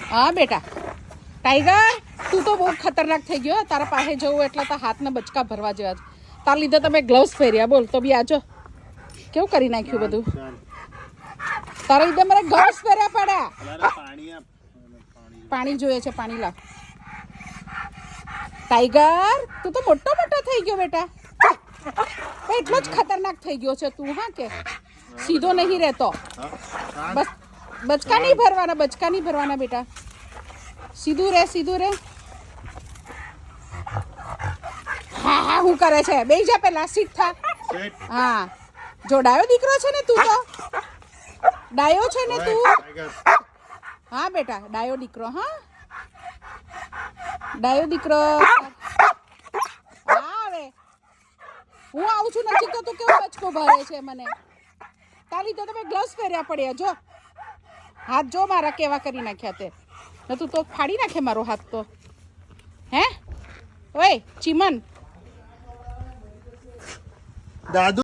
હા બેટા ટાઈગર તું તો બહુ ખતરનાક થઈ ગયો તારા પાસે જવું એટલે તો હાથના બચકા ભરવા જેવા છે તારા લીધે તમે ગ્લવ્સ પહેર્યા બોલ તો બી આજો કેવું કરી નાખ્યું બધું તારા લીધે મારે ગ્લવ્સ પહેર્યા પડ્યા પાણી જોઈએ છે પાણી લાવ ટાઈગર તું તો મોટો થઈ ગયો બેટા એટલો જ ખતરનાક થઈ ગયો છે તું હા કે સીધો નહીં રહેતો બસ બચકા નહીં ભરવાના બેટા સીધું રે હા હું કરે છે બેસી જા પેલા સીટ થા હા જો ડાયો દીકરો છે ને તું તો ડાયો છે ને તું હા બેટા ડાયો દીકરો હા હવે હું આવું છું નથી તો તું કેવો બચકો ભરે છે મને તાલી તો તમે ગ્લવ્સ પહેર્યા પડ્યા જો હાથ જો મારા કેવા કરી નાખ્યા તે તું તો ફાડી નાખે મારો હાથ તો હે ઓય ચીમન દાદુ